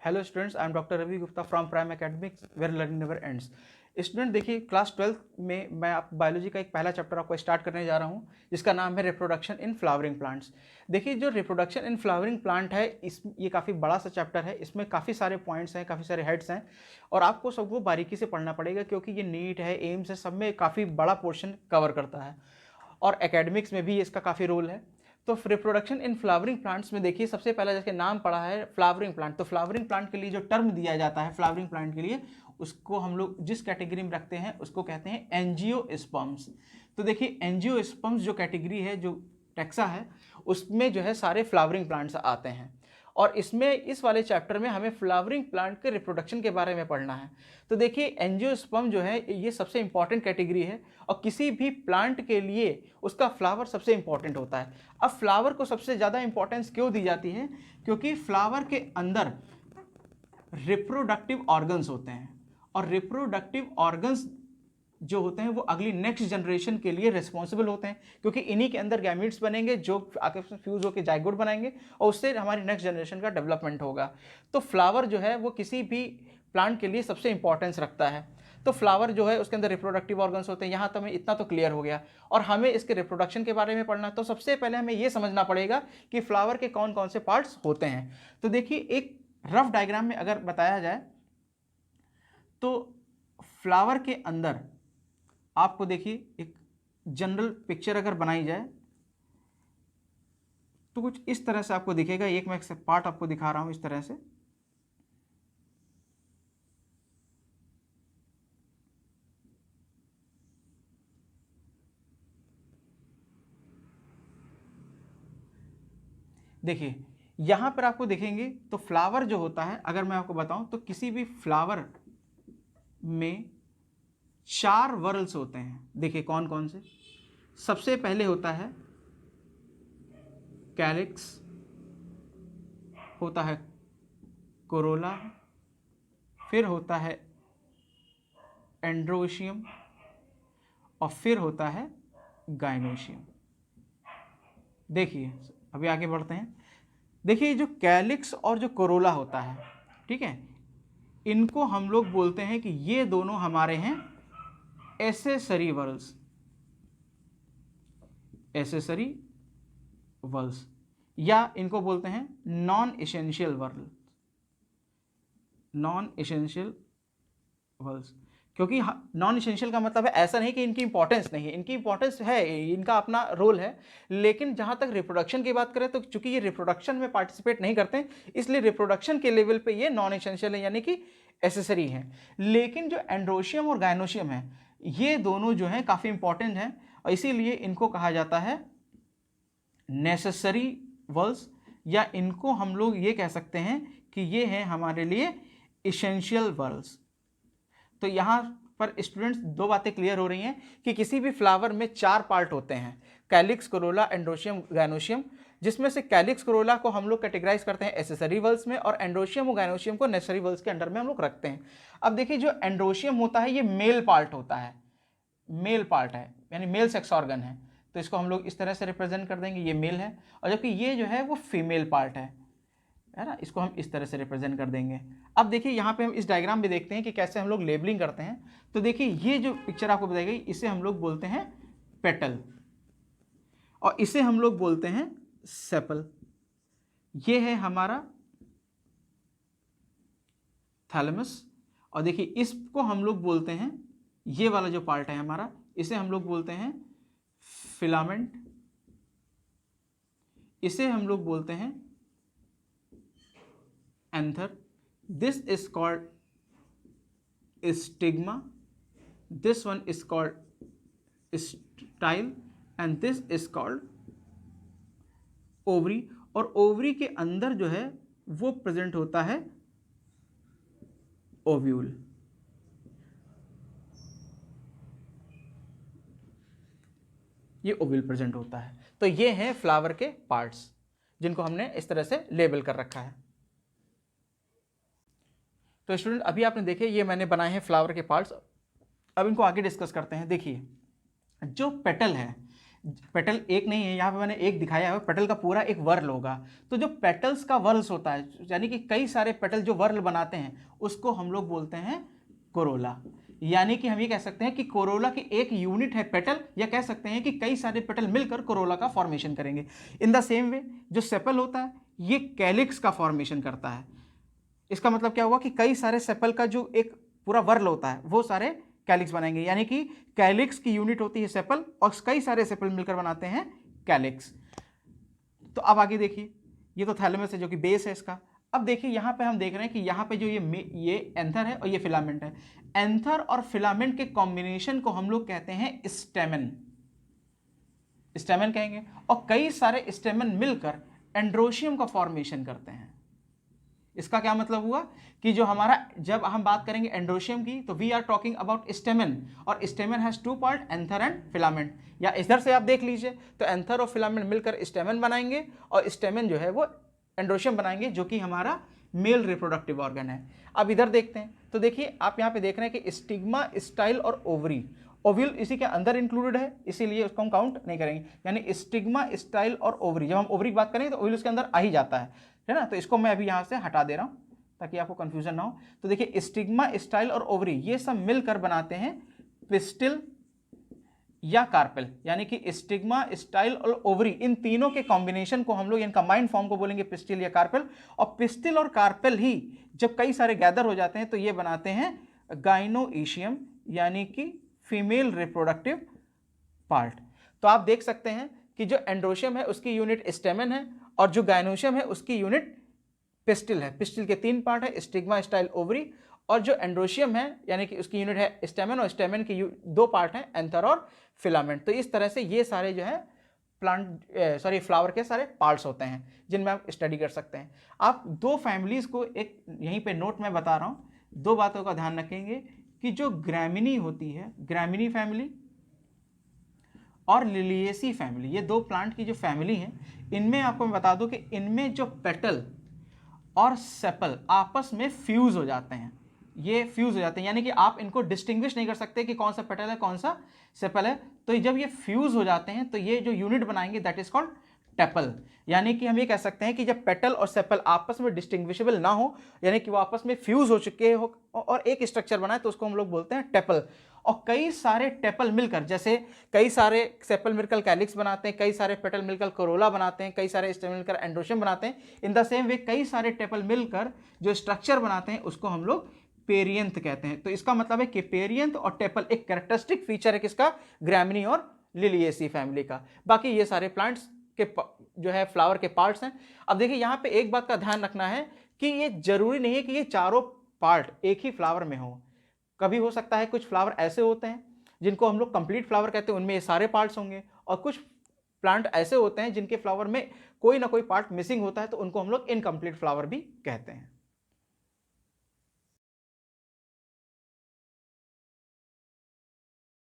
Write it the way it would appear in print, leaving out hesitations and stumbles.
Hello students, I am doctor Ravi Gupta from prime academics where learning never ends. Student देखिए, class 12 में मैं आप biology का एक पहला चैप्टर आपको स्टार्ट करने जा रहा हूँ, जिसका नाम है रिप्रोडक्शन इन फ्लावरिंग प्लांट्स। देखिए, जो रिप्रोडक्शन इन फ्लावरिंग प्लांट है, ये काफ़ी बड़ा सा चैप्टर है। इसमें काफ़ी सारे पॉइंट्स हैं, काफ़ी सारे हेड्स हैं, और आपको सबको बारीकी से पढ़ना पड़ेगा, क्योंकि ये नीट है, एम्स है, सब में काफ़ी बड़ा पोर्शन कवर करता है, और एकेडमिक्स में भी इसका काफ़ी रोल है। तो रिप्रोडक्शन इन फ्लावरिंग प्लांट्स में देखिए, सबसे पहला जैसे नाम पड़ा है फ्लावरिंग प्लांट, तो फ्लावरिंग प्लांट के लिए जो टर्म दिया जाता है फ्लावरिंग प्लांट के लिए, उसको हम लोग जिस कैटेगरी में रखते हैं उसको कहते हैं एंजियोस्पर्म्स। तो देखिए, एंजियोस्पर्म्स जो कैटेगरी है, जो टैक्सा है, उसमें जो है सारे फ्लावरिंग प्लांट्स आते हैं। और इसमें इस वाले चैप्टर में हमें फ्लावरिंग प्लांट के रिप्रोडक्शन के बारे में पढ़ना है। तो देखिए, एंजियोस्पर्म जो है ये सबसे इंपॉर्टेंट कैटेगरी है, और किसी भी प्लांट के लिए उसका फ्लावर सबसे इंपॉर्टेंट होता है। अब फ्लावर को सबसे ज़्यादा इंपॉर्टेंस क्यों दी जाती है? क्योंकि फ्लावर के अंदर रिप्रोडक्टिव ऑर्गन्स होते हैं, और रिप्रोडक्टिव ऑर्गन्स जो होते हैं वो अगली नेक्स्ट जनरेशन के लिए रिस्पॉन्सिबल होते हैं, क्योंकि इन्हीं के अंदर गैमीट्स बनेंगे जो आपस में फ्यूज होकर जाइगोट बनाएंगे, और उससे हमारी नेक्स्ट जनरेशन का डेवलपमेंट होगा। तो फ्लावर जो है वो किसी भी प्लांट के लिए सबसे इंपॉर्टेंस रखता है। तो फ्लावर जो है उसके अंदर रिप्रोडक्टिव ऑर्गन्स होते हैं। यहाँ तो हमें इतना तो क्लियर हो गया, और हमें इसके रिप्रोडक्शन के बारे में पढ़ना। तो सबसे पहले हमें ये समझना पड़ेगा कि फ्लावर के कौन कौन से पार्ट्स होते हैं। तो देखिए, एक रफ डायग्राम में अगर बताया जाए तो फ्लावर के अंदर आपको देखिए एक जनरल पिक्चर अगर बनाई जाए तो कुछ इस तरह से आपको दिखेगा। एक मैं पार्ट आपको दिखा रहा हूं इस तरह से। देखिए, यहां पर आपको देखेंगे तो फ्लावर जो होता है, अगर मैं आपको बताऊं तो किसी भी फ्लावर में 4 वर्ल्स होते हैं। देखिए कौन कौन से। सबसे पहले होता है कैलिक्स, होता है कोरोला, फिर होता है एंड्रोशियम, और फिर होता है गाइनोशियम। देखिए, अभी आगे बढ़ते हैं। देखिए, जो कैलिक्स और जो कोरोला होता है, ठीक है, इनको हम लोग बोलते हैं कि ये दोनों हमारे हैं एसेसरी वर्ल्स। एसेसरी वर्ल्स, या इनको बोलते हैं non essential whorls. Non essential whorls, क्योंकि नॉन एसेंशियल का मतलब है ऐसा नहीं कि इनकी इंपॉर्टेंस नहीं है, इनकी इंपॉर्टेंस है, इनका अपना रोल है। लेकिन जहां तक रिप्रोडक्शन की बात करें तो चूंकि ये रिप्रोडक्शन में पार्टिसिपेट नहीं करते, इसलिए रिप्रोडक्शन के लेवल पे ये नॉन एसेंशियल है, यानी कि एसेसरी है। लेकिन जो एंड्रोशियम और गायनोशियम है, ये दोनों जो है काफ़ी इंपॉर्टेंट हैं, और इसीलिए इनको कहा जाता है नेसेसरी वर्ल्स, या इनको हम लोग ये कह सकते हैं कि ये हैं हमारे लिए इसेंशियल वर्ल्स। तो यहाँ पर स्टूडेंट्स दो बातें क्लियर हो रही हैं कि किसी भी फ्लावर में 4 पार्ट होते हैं, कैलिक्स, कोरोला, एंड्रोशियम, गायनोशियम, जिसमें से कैलिक्स, कोरोला को हम लोग कैटेगराइज करते हैं एसेसरी वर्ल्स में, और एंड्रोशियम और गायनोशियम को नेसेसरी वर्ल्स के अंडर में हम लोग रखते हैं। अब देखिए, जो एंड्रोशियम होता है ये मेल पार्ट होता है, मेल पार्ट है, यानी मेल सेक्स ऑर्गन है। तो इसको हम लोग इस तरह से रिप्रेजेंट कर देंगे, ये मेल है, और जबकि ये जो है वो फीमेल पार्ट है ना, इसको हम इस तरह से रिप्रेजेंट कर देंगे। अब देखिए, यहाँ पे हम इस डायग्राम में देखते हैं कि कैसे हम लोग लेबलिंग करते हैं। तो देखिए, ये जो पिक्चर आपको बताई गई, इसे हम लोग बोलते हैं पेटल, और इसे हम लोग बोलते हैं सेपल। ये है हमारा थैलेमस, और देखिए इसको हम लोग बोलते हैं, ये वाला जो पार्ट है हमारा, इसे हम लोग बोलते हैं फिलामेंट, इसे हम लोग बोलते हैं anther, this is called stigma, this one is called style, and this is called ovary. और ओवरी के अंदर जो है वो प्रेजेंट होता है ओव्यूल। ये ओव्यूल प्रेजेंट होता है। तो ये हैं फ्लावर के पार्ट्स, जिनको हमने इस तरह से लेबल कर रखा है। तो स्टूडेंट, अभी आपने देखे ये मैंने बनाए हैं फ्लावर के पार्ट्स। अब इनको आगे डिस्कस करते हैं। देखिए, जो पेटल है, पेटल एक नहीं है, यहाँ पे मैंने एक दिखाया है, पेटल का पूरा एक वर्ल होगा। तो जो पेटल्स का वर्ल्स होता है, यानी कि कई सारे पेटल जो वर्ल बनाते हैं, उसको हम लोग बोलते हैं कोरोला। यानी कि हम ये कह सकते हैं कि कोरोला की एक यूनिट है पेटल, या कह सकते हैं कि कई सारे पेटल मिलकर कोरोला का फॉर्मेशन करेंगे। इन द सेम वे जो सेपल होता है ये कैलिक्स का फॉर्मेशन करता है। इसका मतलब क्या हुआ कि कई सारे सेपल का जो एक पूरा वर्ल होता है वो सारे कैलिक्स बनाएंगे, यानी कि कैलिक्स की यूनिट होती है सेपल, और कई सारे सेपल मिलकर बनाते हैं कैलिक्स। तो अब आगे देखिए, ये तो थैलेमस है जो कि बेस है इसका। अब देखिए यहाँ पे हम देख रहे हैं कि यहाँ पे जो ये एंथर है और ये फिलामेंट है। एंथर और फिलामेंट के कॉम्बिनेशन को हम लोग कहते हैं स्टेमन, स्टेमन कहेंगे। और कई सारे स्टेमन मिलकर एंड्रोशियम का फॉर्मेशन करते हैं। इसका क्या मतलब हुआ कि जो हमारा, जब हम बात करेंगे एंड्रोशियम की, तो we are talking about stamen, और stamen has two part, anther and filament. या इधर से आप देख लीजिए तो एंथर और फिलामेंट मिलकर स्टेमन बनाएंगे, और स्टेमन जो है वो एंड्रोशियम बनाएंगे, जो कि हमारा मेल रिप्रोडक्टिव ऑर्गन है। अब इधर देखते हैं तो देखिए आप यहाँ पे देख रहे हैं कि स्टिग्मा, स्टाइल और ओवरी, ओव्यूल इसी के अंदर इंक्लूडेड है, इसीलिए उसको हम काउंट नहीं करेंगे। यानी स्टिग्मा, स्टाइल और ओवरी, जब हम ओवरी की बात करेंगे तो ओव्यूल उसके अंदर आ ही जाता है ना। तो इसको मैं अभी यहाँ से हटा दे रहा हूँ ताकि आपको कंफ्यूजन ना हो। तो देखिए स्टिग्मा, स्टाइल और ओवरी ये सब मिलकर बनाते हैं पिस्टिल या कार्पेल। यानी कि स्टिग्मा, स्टाइल और ओवरी, इन तीनों के कॉम्बिनेशन को हम लोग, इन कंबाइंड फॉर्म को बोलेंगे पिस्टिल या कार्पेल। और पिस्टिल और कार्पेल ही जब कई सारे गैदर हो जाते हैं तो ये बनाते हैं गाइनोईशियम, यानी कि फीमेल रिप्रोडक्टिव पार्ट। तो आप देख सकते हैं कि जो एंड्रोशियम है उसकी यूनिट स्टेमन है, और जो गाइनोशियम है उसकी यूनिट पिस्टिल है। पिस्टिल के 3 पार्ट है, स्टिग्मा, स्टाइल, ओवरी। और जो एंड्रोशियम है यानी कि उसकी यूनिट है स्टेमन, और स्टेमन की 2 पार्ट हैं, एंथर और फिलामेंट। तो इस तरह से ये सारे जो है फ्लावर के सारे पार्ट्स होते हैं जिनमें आप स्टडी कर सकते हैं। आप 2 फैमिलीज को एक यहीं पे नोट में बता रहा हूँ, 2 बातों का ध्यान रखेंगे कि जो ग्रैमिनी होती है, ग्रैमिनी फैमिली और लिलिएसी फैमिली, ये 2 प्लांट की जो फैमिली है, इनमें आपको मैं बता दूं कि इनमें जो पेटल और सेपल आपस में फ्यूज हो जाते हैं। ये फ्यूज हो जाते हैं, यानी कि आप इनको डिस्टिंग्विश नहीं कर सकते कि कौन सा पेटल है कौन सा सेपल है। तो जब ये फ्यूज हो जाते हैं तो ये जो यूनिट बनाएंगे दैट इज कॉल्ड टेपल। यानी कि हम ये कह सकते हैं कि जब पेटल और सेपल आपस में डिस्टिंग्विशेबल ना हो, यानी कि वो आपस में फ्यूज हो चुके हो और एक स्ट्रक्चर बनाए, तो उसको हम लोग बोलते हैं टेपल। और कई सारे टेपल मिलकर, जैसे कई सारे सेपल मिलकर कैलिक्स बनाते हैं, कई सारे पेटल मिलकर कोरोला बनाते हैं, कई सारे स्टेम मिलकर एंड्रोशियम बनाते हैं। इन द सेम वे कई सारे टेपल मिलकर जो स्ट्रक्चर बनाते हैं उसको हम लोग पेरियंथ कहते हैं। तो इसका मतलब है कि पेरियंथ और टेपल एक कैरेक्टरिस्टिक फीचर है किसका, ग्रैमिनी और लिलिएसी फैमिली का। बाकी ये सारे प्लांट्स के जो है फ्लावर के पार्ट्स हैं। अब देखिए यहाँ पे एक बात का ध्यान रखना है कि ये जरूरी नहीं है कि ये चारों पार्ट एक ही फ्लावर में हो। कभी हो सकता है कुछ फ्लावर ऐसे होते हैं जिनको हम लोग कंप्लीट फ्लावर कहते हैं, उनमें ये सारे पार्ट्स होंगे, और कुछ प्लांट ऐसे होते हैं जिनके फ्लावर में कोई ना कोई पार्ट मिसिंग होता है, तो उनको हम लोग इनकम्प्लीट फ्लावर भी कहते हैं।